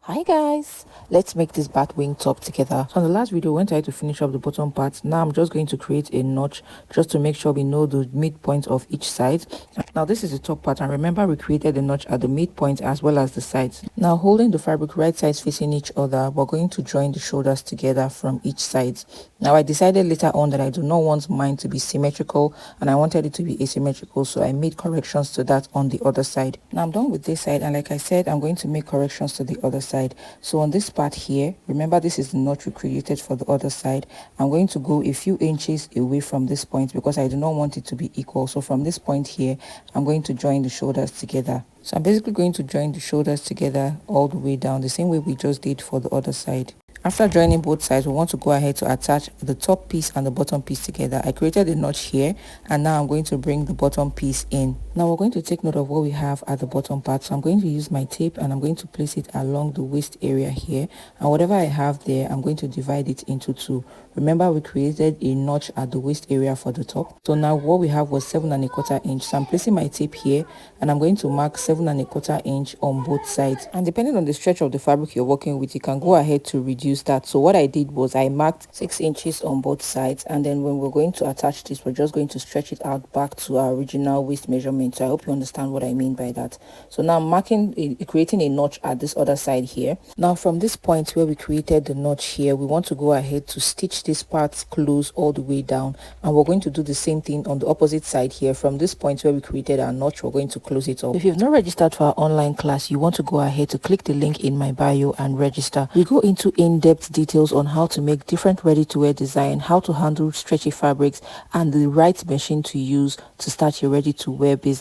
Hi guys, let's make this Batwing top together. So on the last video we tried to finish up the bottom part. Now I'm just going to create a notch just to make sure we know the midpoint of each side. Now this is the top part, and remember we created the notch at the midpoint as well as the sides. Now holding the fabric right sides facing each other, we're going to join the shoulders together from each side. Now I decided later on that I do not want mine to be symmetrical and I wanted it to be asymmetrical, so I made corrections to that on the other side. Now I'm done with this side, and like I said, I'm going to make corrections to the other side. So on this part here, remember this is the notch we created for the other side. I'm going to go a few inches away from this point because I do not want it to be equal. So from this point here, I'm going to join the shoulders together. So I'm basically going to join the shoulders together all the way down, the same way we just did for the other side. After joining both sides, we want to go ahead to attach the top piece and the bottom piece together. I created a notch here, and now I'm going to bring the bottom piece in. Now we're going to take note of what we have at the bottom part. So I'm going to use my tape and I'm going to place it along the waist area here. And whatever I have there, I'm going to divide it into two. Remember we created a notch at the waist area for the top. So now what we have was 7¼ inch. So I'm placing my tape here and I'm going to mark 7¼ inch on both sides. And depending on the stretch of the fabric you're working with, you can go ahead to reduce that. So what I did was I marked 6 inches on both sides, and then when we're going to attach this, we're just going to stretch it out back to our original waist measurement. So I hope you understand what I mean by that. So now I'm creating a notch at this other side here. Now from this point where we created the notch here, we want to go ahead to stitch this part close all the way down, and we're going to do the same thing on the opposite side here. From this point where we created our notch, we're going to close it up. If you've not registered for our online class, you want to go ahead to click the link in my bio and register. We go into in-depth details on how to make different ready-to-wear design, how to handle stretchy fabrics, and the right machine to use to start your ready-to-wear business.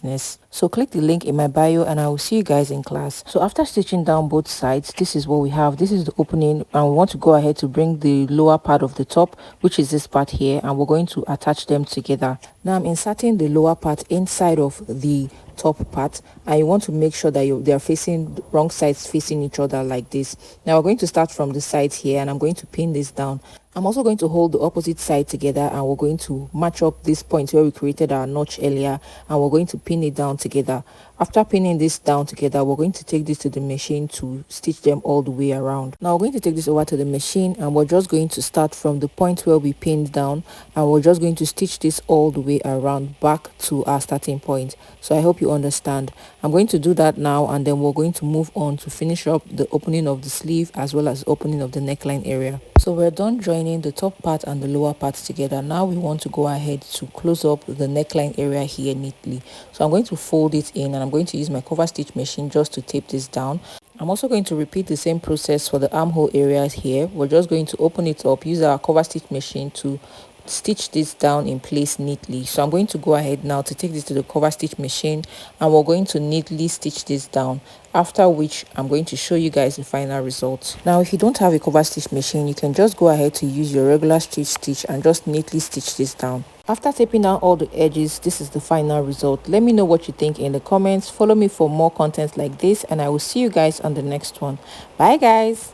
So click the link in my bio and I will see you guys in class. So after stitching down both sides, this is what we have. This is the opening, and we want to go ahead to bring the lower part of the top, which is this part here, and we're going to attach them together. Now I'm inserting the lower part inside of the top part, and you want to make sure that they are facing wrong sides facing each other like this. Now we're going to start from the sides here, and I'm going to pin this down. I'm also going to hold the opposite side together, and we're going to match up this point where we created our notch earlier, and we're going to pin it down together. After pinning this down together, we're going to take this to the machine to stitch them all the way around. Now we're going to take this over to the machine, and we're just going to start from the point where we pinned down, and we're just going to stitch this all the way around back to our starting point. So I hope you understand. I'm going to do that now, and then we're going to move on to finish up the opening of the sleeve as well as opening of the neckline area. So we're done joining the top part and the lower part together. Now we want to go ahead to close up the neckline area here neatly. So I'm going to fold it in, and I'm going to use my cover stitch machine just to tape this down. I'm also going to repeat the same process for the armhole areas here. We're just going to open it up, use our cover stitch machine to stitch this down in place neatly. So I'm going to go ahead now to take this to the cover stitch machine, and we're going to neatly stitch this down, after which I'm going to show you guys the final result. Now if you don't have a cover stitch machine, you can just go ahead to use your regular stitch and just neatly stitch this down. After taping down all the edges, this is the final result. Let me know what you think in the comments. Follow me for more content like this, and I will see you guys on the next one. Bye guys.